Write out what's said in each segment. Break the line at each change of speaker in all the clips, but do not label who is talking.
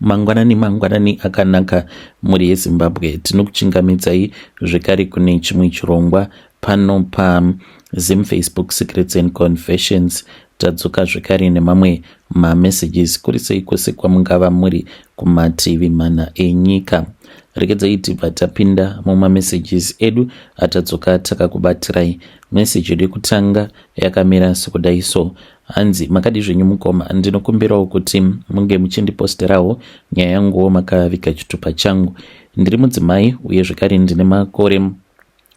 mangwanani akanaka muri yeZimbabwe. Tinokuchingamidzai zvekare kune chimwe chirongwa pano paZim Facebook Secrets and Confessions. Tadzoka zvekare nemamwe mamessages kurisei kwose kwamungava muri kumativi mana enyika. Regedzai tibva tapinda mumamessages edu atadzoka takakubatirai. Message yedu yekutanga yakamira sekudai so. Hanzi makadi zvenyu mukoma, ndinokumbirawo kuti munge muchindiposterawo nyaya yanguwo makavika chitupa changu. Ndiri mudzimai uye zvekare ndine makore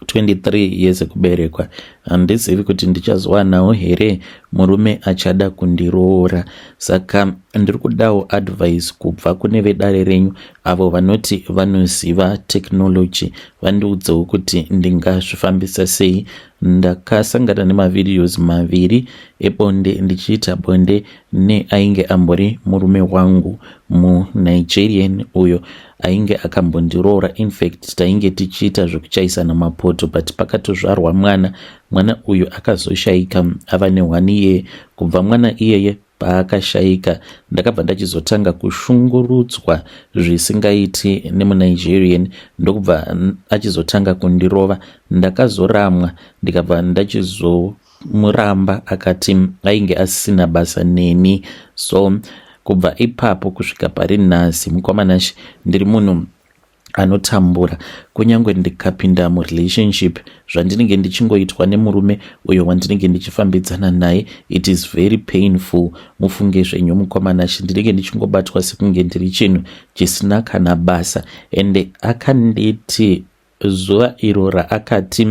23 years ekuberekwa. Handizivi kuti ndichazowanawo here murume achada kundiroora. Saka ndiri kudawo advice kubva kune vedare renyu avo vanoti vanoziva technology, vandiudzewo kuti ndingazvifambisa sei. Ndakasangana nemavideos maviri ebonde ndichiita bonde neainge ambori murume wangu muNigerian uyo ainge akambondiroora. In fact tainge tichiita zvekuchaisana mapoto, but pakatozvarwa mwana uyu akazoshayika ava ne1 year. Kubva mwana iyeye paakashayika ndakabva ndachizotanga kushungurudzwa zvisingaiti nemuNigerian, ndokubva achizotanga kundirova. Ndakazoramwa ndikabva ndachizomuramba akati ainge asina basa neni. So kubva ipapo kusvika pari nhasi mukomanashi ndiri munhu anotambura. Kunyange ndikapinda murelationship zvandinenge ndichingoitwa nemurume uyo wandinenge ndichifambidzana naye, it is very painful. Mufunge zvenyu mukomanashi, ndinenge ndichingobatwa sekunge ndiri chinhu chisina kana basa. Ende akanditi zuva iro raakati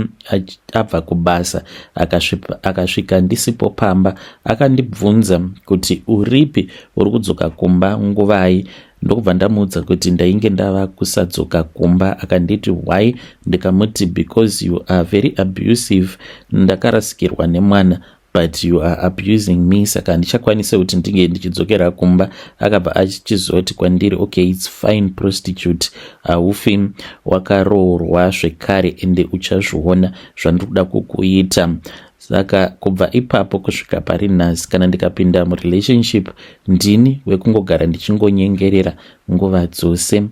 abva kubasa akasvika ndisipo pamba, akandibvunza kuti uripi, uri kudzoka kumba nguvai? Ndokubva ndamuudza kuti ndainge ndava kusadzoka kumba. Akanditi why? Ndikamuti because you are very abusive. Ndakarasikirwa nemwana but you are abusing me, saka handichakwanisa kuti ndinge ndichidzokera kumba. Akabva achizoti kwandiri okay it's fine prostitute, haufi wakaroorwa zvekare ende uchazviona zvandiri kuda kukuita. Saka kubva ipapo kusvika pari nhasi kana ndikapinda murelationship ndini wekungogara ndichingonyengerera nguva dzose.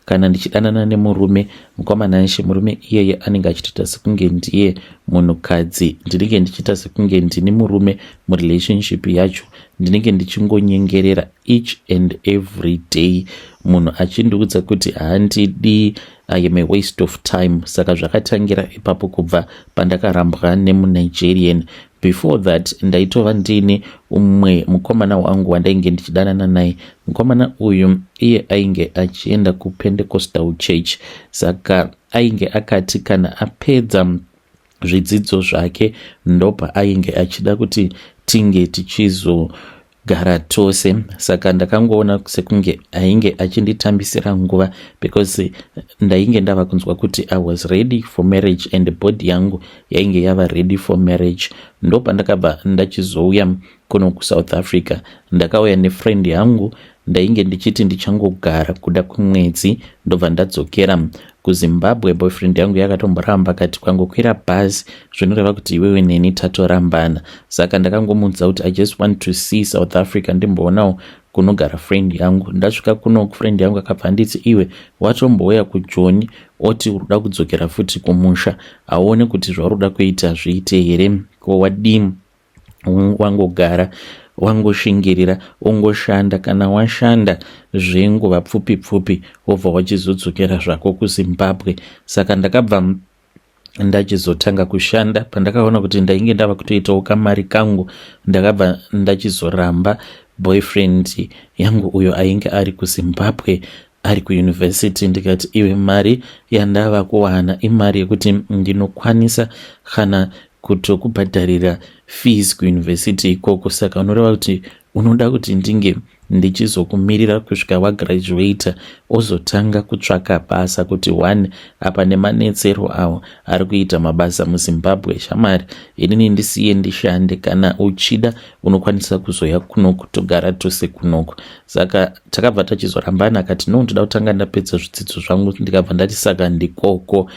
Kana ndichidanana nemurume mukomanashi, murume iyeye anenge achitoita sekunge ndiye munhukadzi, ndinenge ndichiita sekunge ndini murume murelationship yacho. Ndinenge ndichingonyengerera each and every day, munhu achindiudza kuti handidi, I am a waste of time. Saka zvakatangira ipapo kubva pandakarambwa nemuNigerian. Before that ndaitova ndini umwe mukomana wangu wandainge ndichidanana naye. Mukomana uyu iye ainge achienda kuPentecostal Church, saka ainge akati kana apedza zvidzidzo zvake ndopa ainge achida kuti tinge tichizogara tose. Saka ndakangoona sekunge ainge achinditambisira nguva because ndainge ndava kunzwa kuti I was ready for marriage and body yangu yainge yava ready for marriage. Ndopa ndakabva ndachizouya kuno kuSouth Africa. Ndakauya nefriend yangu, ndainge ndichiti ndichangogara kuda kumwedzi ndobva ndadzokera kuZimbabwe. Boyfriend yangu yakatomboramba akati kwangokwira bhazi zvinoreva kuti iwewe neni tatorambana. Saka ndakangomuudza kuti I just want to see South Africa, ndimboonawo kunogara friend yangu. Ndasvika kuno friend yangu akabva anditi iwe watombouya kuJoni, oti uruda kudzokera futi kumusha, aone kuti zvaruda kuita zviite here. Ko wadini? Wangogara wangoshingirira ongoshanda, kana washanda zvenguva pfupi wobva wachizodzokera zvako kuZimbabwe. Saka ndakabva ndachizotanga kushanda. Pandakaona kuti ndainge ndava kutoitawo kamari kangu, ndakabva ndachizoramba boyfriend yangu uyo ainge ari kuZimbabwe ari kuuniversity. Ndikati iwe mari yandava kuwana imari yekuti ndinokwanisa kana kutokubhadharira fees kuuniversity ikoko. Saka unoreva kuti unoda kuti ndinge ndichizokumirira kusvika wagraduata ozotanga kutsvaka basa, kuti one apa nemanetsero avo ari kuita mabasa muZimbabwe. Shamari, inini ndisiye ndishande, kana uchida unokwanisa kuzoya kunoko togara tose kunoko. Saka takabva tachizorambana. Akati no, ndoda kutanga ndapedza zvidzidzo zvangu. Ndikabva ndati saka ndikoko.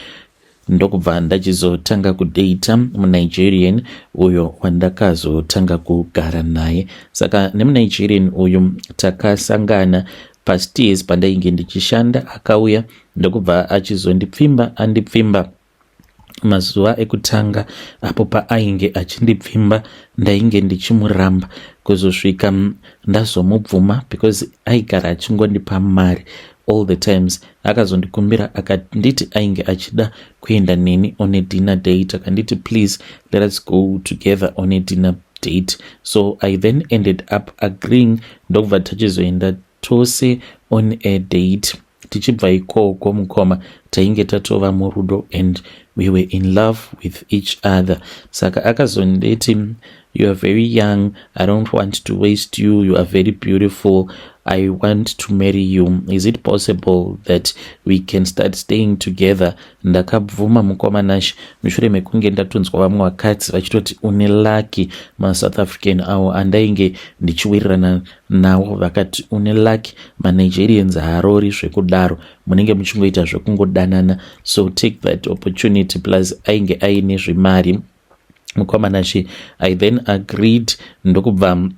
Ndokubva ndachizotanga kudata muNigerian uyo wandakazotanga kugara naye. Saka nemuNigerian uyu takasangana past years pandainge ndichishanda akauya ndokubva achizondipfimba andipfimba mazuva ekutanga apo paainge achindipfimba ndainge ndichimuramba kuzosvika ndazomubvuma because aigara achingondipa mari all the times. Akazondikumbira akanditi ainge achida kuenda neni on a dinner date, akanditi please let us go together on a dinner date. So I then ended up agreeing ndokubva tachizoenda tose on a date. Tichibva ikoko mukoma tainge tatova murudo and we were in love with each other. Saka akazondeti, you are very young, I don't want to waste you, you are very beautiful, I want to marry you, is it possible that we can start staying together? Ndakabvuma mukoma nashi mushure mekunge ndatunzwa vamwe vakadzi vachitoti une lucky, maSouth African avo andainge ndichiwirirana nawo vakati une lucky, maNigerians haarori zvekudaro, munenge muchingoita zvekungodanana, so take that opportunity. Plus ainge aine zvimari mukomana she. I then agreed ndokubva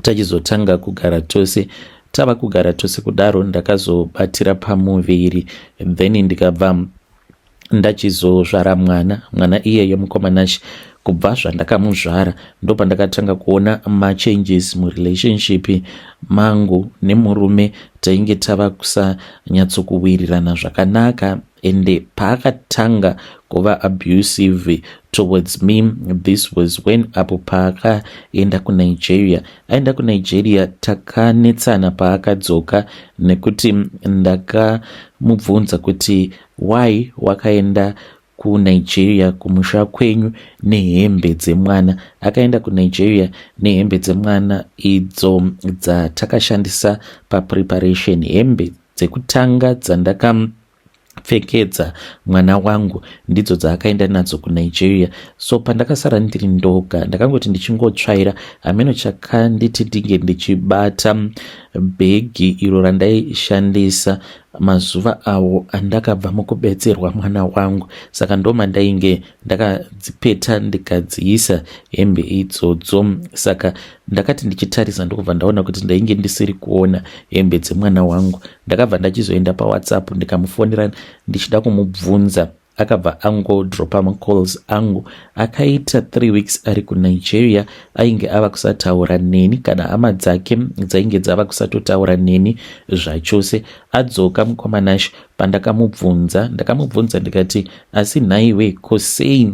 tachizotanga kugara tose. Tava kugara tose kudaro ndakazobatira pamuviri, then ndikabva ndachizozvara mwana iyeyo mukomana she. Kubva zvandakamuzvara ndopa ndakatanga kuona machanges murelationship mangu nemurume. Tainge tava kusanyatsokuwirirana zvakanaka, ende paakatanga kuva abusive towards me, this was when apo paakaenda kuNigeria. Aenda kuNigeria takanetsana paakadzoka nekuti ndakamubvunza kuti why wakaenda kuNigeria kumusha kwenyu nehembe dzemwana. Akaenda kuNigeria nehembe dzemwana idzo dzatakashandisa papreparation, hembe dzekutanga dzandakapfekedza mwana wangu ndidzo dzaakaenda nadzo kuNigeria. So pandakasara ndiri ndoga ndakangoti ndichingotsvaira ameno chakanditi ndinge ndichibata bhegi iro randaishandisa mazuva awo andakabva mukubetserwa mwana wangu. Saka ndoma ndainge ndakadzipeta ndikadziisa hembe idzodzo. Saka ndakati ndichitarisa ndokubva ndaona kuti ndainge ndisiri kuona hembe dzemwana wangu. Ndakabva ndachizoenda paWhatsApp ndikamufonera ndichida kumubvunza. Akabva angodropa macalls angu. Akaita 3 weeks ari kuNigeria, ainge ava kusataura neni kana hama dzake dzainge dzava kusatotaura neni zvachose. Adzoka mukomanashi pandakamubvunza ndikati asi nhaiwe kosei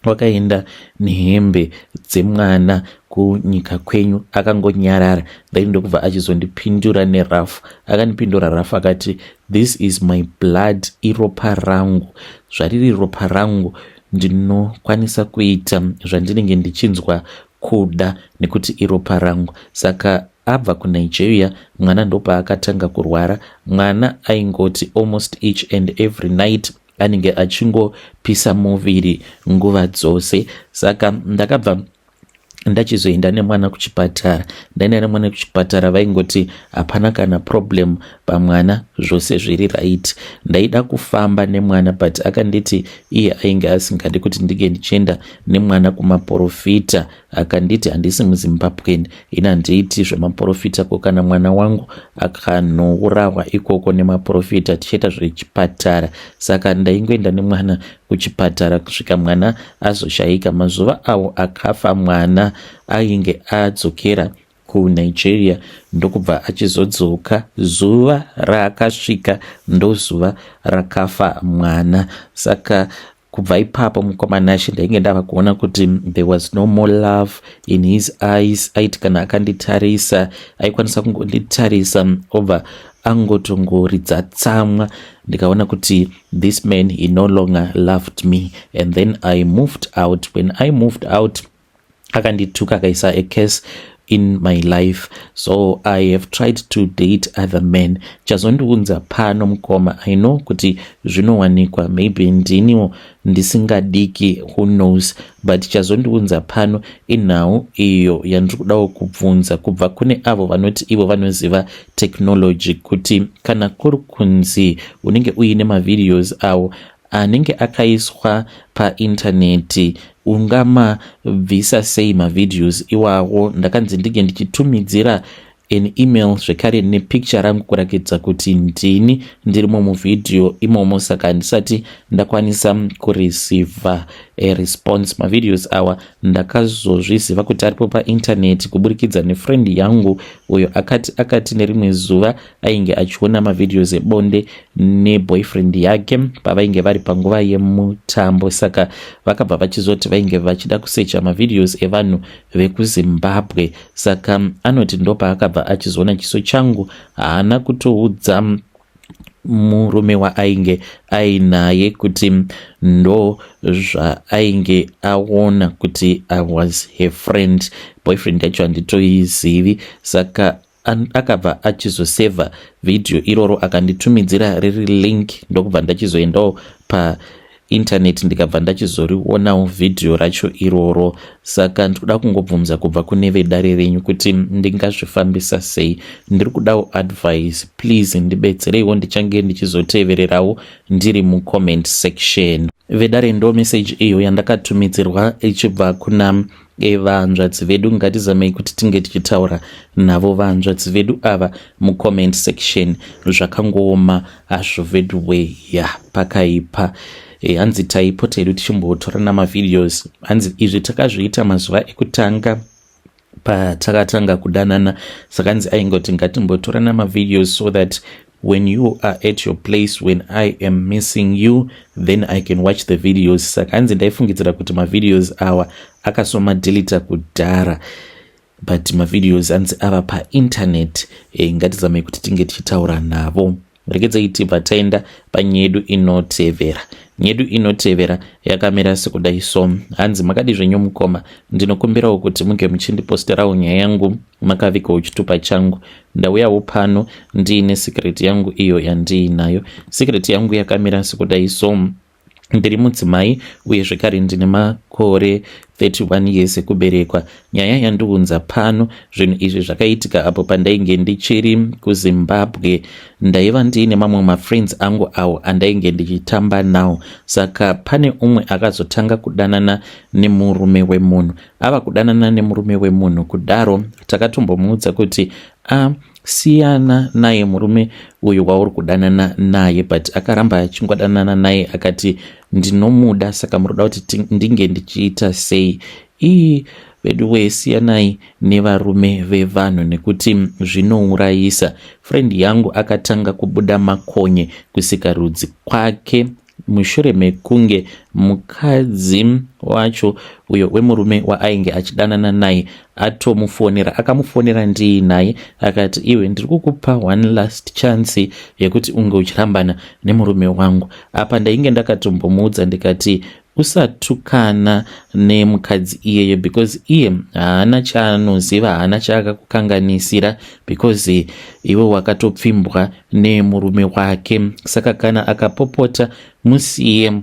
wakaenda nehembe dzemwana kunyika kwenyu? Akangonyarara. Then ndokubva achizondipindura nerafu. Akandipindura rafu akati this is my blood, iropa rangu. Zvariri ropa rangu ndinokwanisa kuita zvandinenge ndichinzwa kuda nekuti iropa rangu. Saka abva kuNigeria mwana ndopa akatanga kurwara. Mwana aingoti almost each and every night anenge achingopisa muviri nguva dzose. Saka ndakabva ndachizoenda nemwana kuchipatara. Ndaenda nemwana kuchipatara vaingoti hapana kana problem pamwana, zvose zviri right. Ndaida kufamba nemwana but akanditi iye ainge asingadi kuti ndige ndichienda nemwana kumaprofita. Akanditi handisi muZimbabwe, ina handiiti zvemaprofita ko, kana mwana wangu akanourawa ikoko nemaprofita tichiita zvechipatara. Saka ndaingoenda nemwana kuchipatara kusvika mwana azoshayika. Mazuva awo akafa mwana ainge adzokera kuNigeria ndokubva achizodzoka. Zuva raakasvika ndozuva rakafa mwana. Saka kubva ipapo mukomanashi ndainge ndava kuona kuti there was no more love in his eyes. Aiti kana akanditarisa aikwanisa kungonditarisa obva angotongoridza tsamwa. Ndikaona kuti this man, he no longer loved me, and then I moved out. When I moved out akandituka akaisa a curse in my life, so I have tried to date other men. Chazondiunza pano mukoma, I know kuti zvinowanikwa, maybe ndiniwo ndisingadiki, who knows, but chazondiunza pano inhau iyo yandiri kudawo kubvunza kubva kune avo vanoti ivo vanoziva technology, kuti kana kuri kunzi unenge uine mavideos awo anenge akaiswa paintaneti ungamabvisa sei mavideos iwawo. Ndakanzi ndige ndichitumidzira an email zvekare nepicture rangu kurakidza kuti ndini ndirimo muvidhio imomo. Saka handisati ndakwanisa kureceiva response. Mavideos awa ndakazozviziva kuti aripo paintaneti kuburikidza nefriend yangu uyo akati nerimwe zuva ainge achiona mavideos ebonde neboyfriend yake pavainge vari panguva yemutambo. Saka vakabva vachizoti vainge vachida kusecha mavideos evanhu vekuZimbabwe. Saka anoti ndopa akabva achizoona chiso changu. Haana kutoudza murume waainge ainaye kuti ndo zvaainge aona kuti I was her friend. Boyfriend yacho handitoizivi. Saka akabva achizoseva video iroro akanditumidzira riri link ndokubva ndachizoendawo paintaneti ndikabva ndachizorionawo video racho iroro. Saka ndikuda kungobvunza kubva kune vedare renyu kuti ndingazvifambisa sei. Ndiri kudawo advice, please ndibetsereiwo, ndichange ndichizotevererawo ndiri mucomment section. Vedare ndo message iyo yandakatumidzirwa ichibva kuna vanzvadzi vedu. Ngatizamei kuti tinge tichitaura navo vanzvadzi vedu ava mucomment section. Zvakangooma hazvo vedu weya pakaipa. Hanzi taipota hedu tichimbotorana mavideos. Hanzi izvi takazviita mazuva ekutanga patakatanga kudanana. Saka hanzi aingoti ngatimbotorana mavideos so that when you are at your place, when I am missing you, then I can watch the videos. Saka hanzi ndaifungidzira kuti mavideos awa akasomadelita kudhara, but mavideos hanzi ava painternet. Ngatizamei kuti tinge tichitaura navo. Rekedzai tibva taenda panyedu inotevera. Nyedu inotevera yakamira sekudai so. Hanzi makadi zvenyu mukoma, ndinokumbirawo kuti munge muchindiposterawo nyaya yangu makavikawo chitupa changu. Ndauyawo pano ndiine secret yangu iyo yandiinayo. Secret yangu yakamira sekudai so. Ndiri mudzimai uye zvekare ndine makore 31 years ekuberekwa. Nyaya yandiunza pano, zvinhu izvi zvakaitika apo pandainge ndichiri kuZimbabwe. Ndaiva ndiine mamwe mafriends angu awo andainge ndichitamba nawo. Saka pane umwe akazotanga kudanana nemurume wemunhu. Ava kudanana nemurume wemunhu kudaro takatombomuudza kuti siyana naye murume uyu wauri kudanana naye, but akaramba achingodanana naye akati ndinomuda saka muroda kuti ndinge ndichiita sei. Vedu we siyanai nevarume vevanhu nekuti zvinourayisa. Friend yangu akatanga kubuda makonye kusika rudzi kwake mushure mekunge mukadzi wacho uyo wemurume waainge achidanana naye atomufonera. Akamufonera ndiinaye akati iwe ndiri kukupa one last chance yekuti unge uchirambana nemurume wangu. Apa ndainge ndakatombomuudza ndikati usatukana nemukadzi iyeye because iye haana chaanoziva, haana chaakakukanganisira because iwe wakatopfimbwa nemurume wake. Saka kana akapopota musiye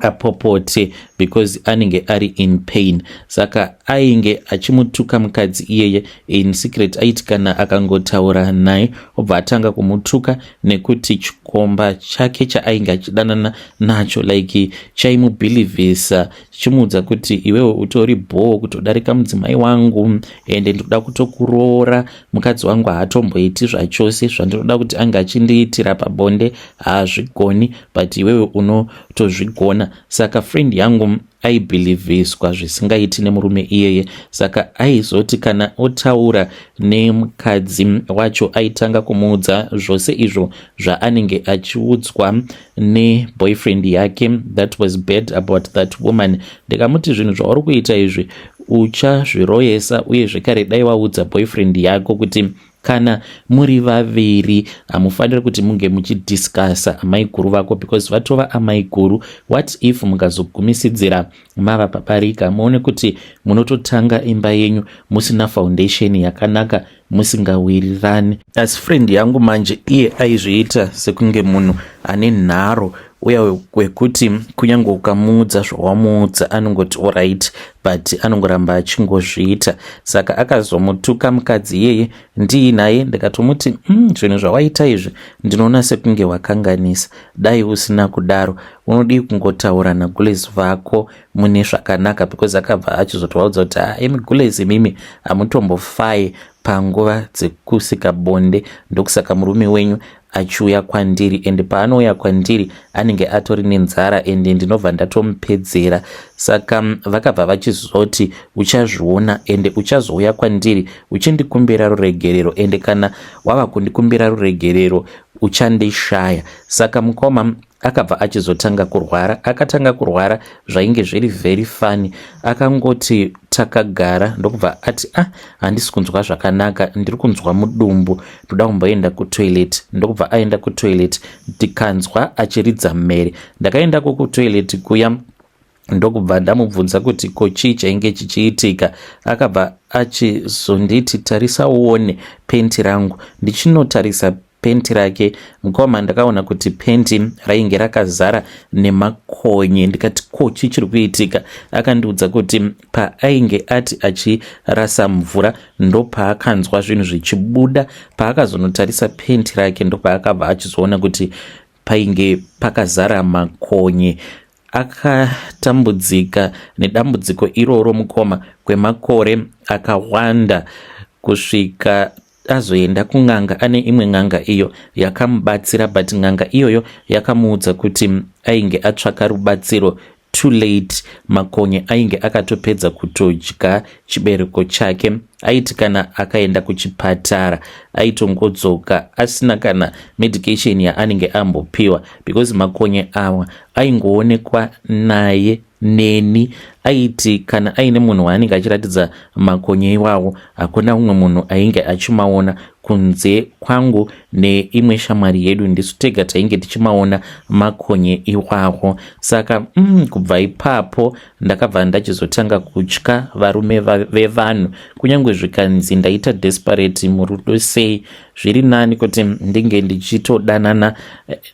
apopote because anenge ari in pain. Saka ainge achimutuka mukadzi iyeye in secret. Aiti kana akangotaura naye obva atanga kumutuka nekuti chikomba chake chaainge achidanana nacho like chaimubhilivhisa chichimuudza kuti iwewe utori bhoo kutodarika mudzimai wangu ende ndikuda kutokuroora. Mukadzi wangu haatomboiti zvachose zvandinoda kuti anga achindiitira pabonde haazvigoni, but iwewe unotozvigona. Saka friend yangu aibhilivhiswa zvisingaiti nemurume iyeye. Saka aizoti kana otaura nemukadzi wacho aitanga kumuudza zvose izvo zvaanenge achiudzwa neboyfriend yake that was bad about that woman. Ndikamuti zvinhu zvauri kuita izvi uchazviroyesa uye zvekare dai waudza boyfriend yako kuti kana muri vaviri hamufaniri kuti munge muchidiscasa amai guru vako because vatova amai guru. What if mukazogumisidzira mava paparika muone kuti munototanga imba yenyu musina foundation yakanaka, musingawirirani. As friend yangu manje iye aizviita sekunge munhu ane nharo uya wekuti kunyange ukamuudza zvawamuudza anongoti alright, but anongoramba achingozviita. Saka akazomutuka mukadzi iyeye ndiinaye. Ndikatomuti zvinhu zvawaita izvi ndinoona sekunge wakanganisa. Dai usina kudaro unodii kungotaura nagulezi vako mune zvakanaka because akabva achizotovaudza kuti emi gulezi mimi hamutombofai panguva dzekusika bonde. Ndokusaka murume wenyu achiuya kwandiri, ende paanouya kwandiri anenge atori nenzara, ende ndinobva ndatomupedzera. Saka vakabva vachizoti uchazviona ende uchazouya kwandiri uchindikumbira ruregerero, ende kana wava kundikumbira ruregerero uchandishaya. Saka mukoma akabva achizotanga kurwara. Akatanga kurwara zvainge zviri very funny. Akangoti takagara ndokubva ati handisi kunzwa zvakanaka, ndiri kunzwa mudumbu, ndoda kumboenda kutoilet. Ndokubva aenda kutoilet, ndikanzwa achiridza mmere. Ndakaendako kutoilet kuya, ndokubva ndamubvunza kuti ko chii chainge chichiitika. Akabva achizonditi tarisa uone penti rangu. Ndichinotarisa penti rake, mukoma ndakaona kuti penti rainge rakazara nemakonye. Ndikati ko chii chiri kuitika? Akandiudza kuti paainge ati achirasa mvura ndopaakanzwa zvinhu zvichibuda. Paakazonotarisa penti rake ndopaakabva achizoona kuti painge pakazara makonye. Akatambudzika nedambudziko iroro mukoma kwemakore akawanda, kusvika azoenda kun'anga. Ane imwe n'anga iyo yakamubatsira, but n'anga iyoyo yakamuudza kuti ainge atsvaka rubatsiro too late. Makonye ainge akatopedza kutodya chibereko chake. Aiti kana akaenda kuchipatara aitongodzoka asina kana medication yaanenge ambopiwa, because makonye awa aingoonekwa naye neni. Aiti kana aine munhu waanenge achiratidza makonye iwawo, hakuna umwe munhu ainge achimaona kunze kwangu neimwe shamwari yedu. ndisu tega tainge tichimaona makonye iwawo. Saka kubva ipapo ndakabva ndachizotanga kutya varume vevanhu, kunyange zvikanzi ndaita desperate murudo sei. Zviri nani kuti ndinge ndichitodanana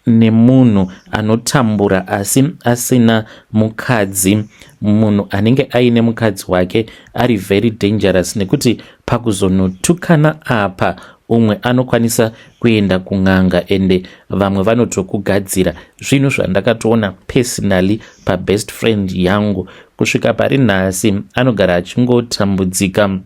nemunhu anotambura asi asina mukadzi. Munhu anenge aine mukadzi wake ari very dangerous, nekuti pakuzonotukana apa umwe anokwanisa kuenda kun'anga ende vamwe vanotokugadzira. Zvinhu zvandakatoona personally pabest friend yangu. Kusvika pari nhasi anogara achingotambudzika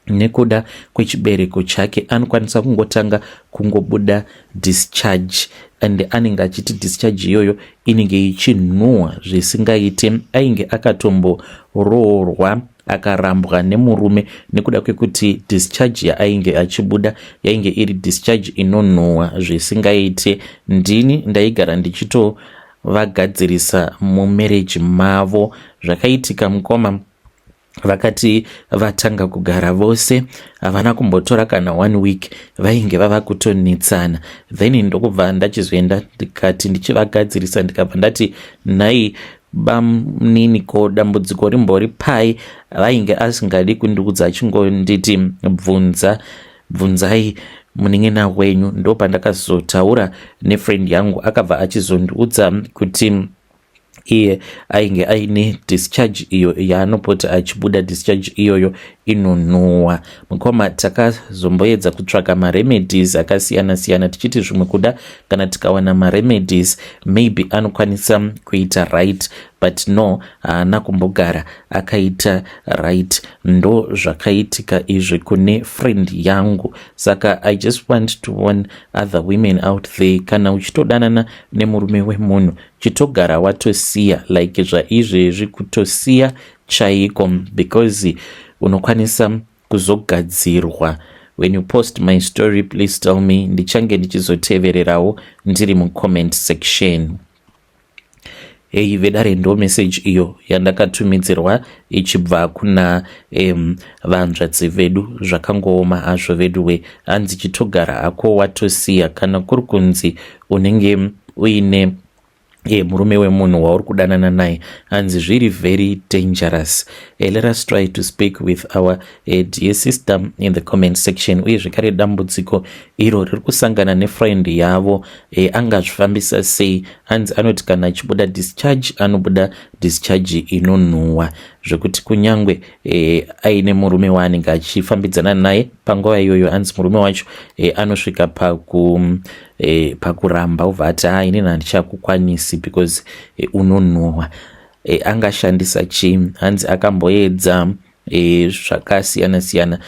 nekuda kwechibereko chake. Anokwanisa kungotanga kungobuda discharge, ande anenge achiti discharge iyoyo inenge ichinhuhwa zvisingaite. Ainge akatombororwa akarambwa nemurume nekuda kwekuti discharge yaainge achibuda yainge iri discharge inonhuhwa zvisingaite. Ndini ndaigara ndichitovagadzirisa mumarriage mavo. Zvakaitika mukoma vakati vatanga kugara vose havana kumbotora kana 1 week vainge vava kutonetsana. Then ndokubva ndachizoenda ndikati ndichivagadzirisa, ndikabva ndati nhai bamnini ko dambudziko rimbori pai. Vainge asingadi kundiudza, achingonditi bvunzai munin'ina wenyu. ndo pandakazotaura nefriend yangu, akabva achizondiudza kuti iye ainge aine discharge iyo yaanopota achibuda discharge iyoyo inonhuhwa. Mukoma takazomboedza kutsvaka maremedies akasiyana siyana, tichiti zvimwe kuda kana tikawana maremedies maybe anokwanisa kuita right, but no, haana kumbogara akaita right. Ndo zvakaitika izvi kune friend yangu. Saka I just want to warn other women out there, kana uchitodanana nemurume wemunhu chitogara watosiya, like zvaizvezvi kutosiya chaiko, because unokwanisa kuzogadzirwa. When you post my story, please tell me, ndichange ndichizotevererawo ndiri mucomment section. Hey, vedare ndo message iyo yandakatumidzirwa ichibva kuna vanzvadzi vedu. Zvakangooma hazvo veduwe, hanzi chitogara hako watosiya. Kana kuri kunzi unenge uine murume wemunhu wauri kudanana naye, hanzi zviri very dangerous. Let us try to speak with our dear sister in the comment section. Uye zvekare dambudziko iro riri kusangana nefriend yavo angazvifambisa sei. Hanzi anoti kana achibuda discharge anobuda discharge inonhuhwa, zvekuti kunyangwe aine murume waanenge achifambidzana naye panguva iyoyo, hanzi murume wacho anosvika pakuramba ubva ati inini handichakukwanisi because unonhuhwa. Angashandisa chii? Hanzi akamboedza zvakasiyana-siyana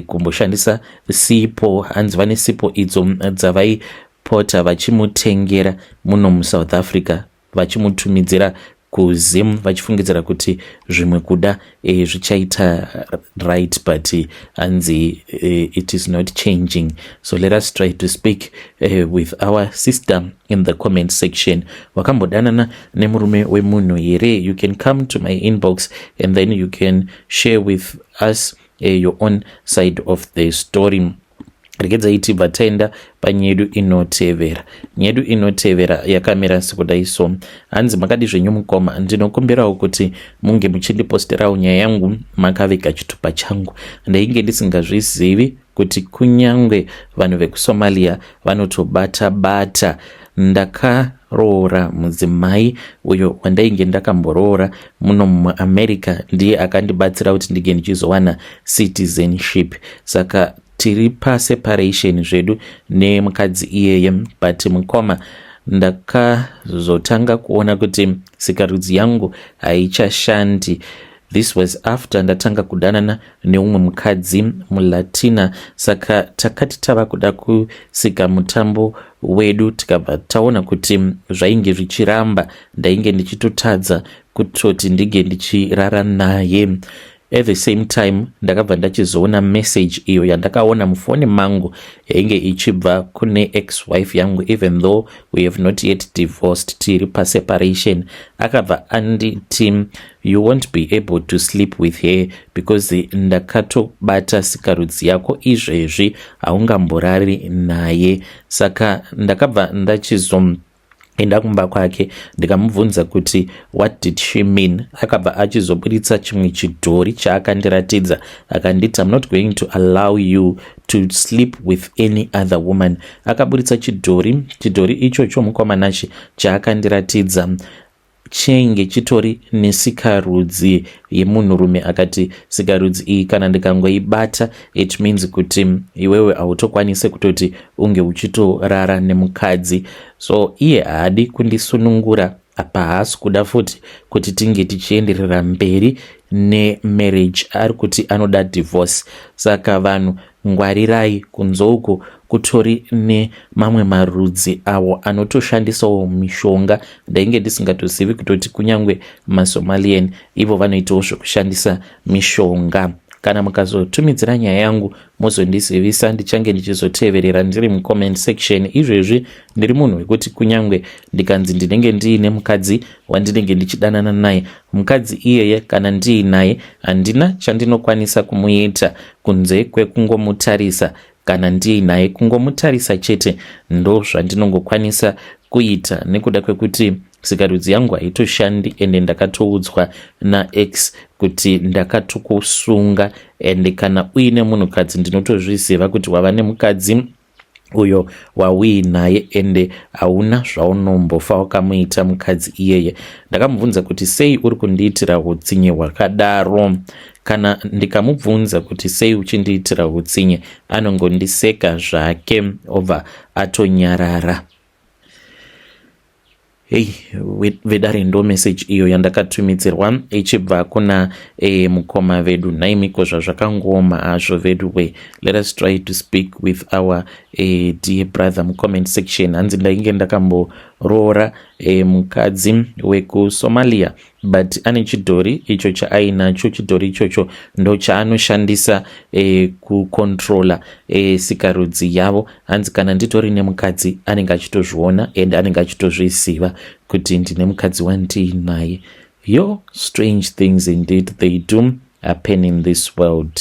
kumboshandisa sipo. Hanzi vane sipo idzo dzavaipota vachimutengera muno muSouth Africa, vachimutumidzira kuZim vachifungidzira kuti zvimwe kuda zvichaita right, but hanzi it is not changing. So let us try to speak with our sister in the comment section. Wakambodanana nemurume wemunhu here? You can come to my inbox and then you can share with us your own side of the story. Regedza iti bataenda panyedu inotevera. Nyedu inotevera yakamira sekudai so. Hanzi makadi zvenyu mukoma, ndinokumbirawo kuti munge muchindiposterawo nyaya yangu makaveka chitupa changu. Ndainge ndisingazvizivi kuti kunyangwe vanhu vekuSomalia vanotobata. Ndakaroora mudzimai uyo wandainge ndakamboroora muno muAmerica, ndiye akandibatsira kuti ndige ndichizowana citizenship. Saka tiri paseparation zvedu nemukadzi iyeye, but mukoma ndakazotanga kuona kuti sikarudzi yangu haichashandi. This was after ndatanga kudanana neumwe mukadzi muLatina. Saka takati tava kuda kusika mutambo wedu, tikabva taona kuti zvainge zvichiramba, ndainge ndichitotadza kutoti ndige ndichirara naye. At the same time ndakabva ndachizoona message iyo yandakaona mufoni mangu yainge ichibva kune ex-wife yangu, even though we have not yet divorced, tiri paseparation. Akabva anditi, you won't be able to sleep with her because ndakatobata sikarudzi yako izvezvi, haungamborari naye. Saka ndakabva enda kumba kwake ndikamubvunza kuti what did she mean. Akabva achizoburitsa chimwe chidhori chaakandiratidza, akanditi, I'm not going to allow you to sleep with any other woman. Akaburitsa chidhori ichocho mukomanachi chaakandiratidza chenge chitori nesikarudzi yemunhurume. Akati sikarudzi iyi kana ndikangoibata it means kuti iwewe hautokwanise kutoti unge uchitorara nemukadzi. So iye haadi kundisunungura, apa haasi kuda futi kuti tinge tichienderera mberi nemarriage, ari kuti anoda divorce. Saka vanhu ngwarirai, kunzouko kutori nemamwe marudzi awo anotoshandisawo mishonga. Ndainge ndisingatozivi kutoti kunyangwe maSomalian ivo vanoitawo zvokushandisa mishonga. Kana mukazotumidzira nyaya yangu muzondizivisa, ndichange ndichizoteverera ndiri mucomment section. Izvezvi ndiri munhu wekuti kunyangwe ndikanzi ndinenge ndiine mukadzi wandinenge ndichidanana naye, mukadzi iyeye kana ndiinaye handina chandinokwanisa kumuita kunze kwekungomutarisa. Kana ndiinaye kungomutarisa chete ndo zvandinongokwanisa kuita, nekuda kwekuti sikarudzi yangu haitoshandi ende ndakatoudzwa naex kuti ndakatokusunga. Ende kana uine munhukadzi ndinotozviziva kuti wava nemukadzi uyo wauinaye ende hauna zvaunombofa wakamuita mukadzi iyeye. Ndakamubvunza kuti sei uri kundiitira utsinye hwakadaro. Kana ndikamubvunza kuti sei uchindiitira utsinye, anongondiseka zvake obva atonyarara. Hey, vedare ndo message iyo yandakatumidzirwa ichibva kuna mukoma vedu. Naimiko zvazvakangoma azvo vedu we. Let us try to speak with our dear brother mucomment section. Hanzi ndainge ndakamboroora mukadzi wekuSomalia, but ane chidhori icho chaainacho. Chidhori ichocho ndo chaanoshandisa kukontrola sikarudzi yavo. Hanzi kana nditori nemukadzi anenge achitozviona ende anenge achitozviziva kuti ndine mukadzi wandiinaye. Yo, strange things indeed they do happen in this world.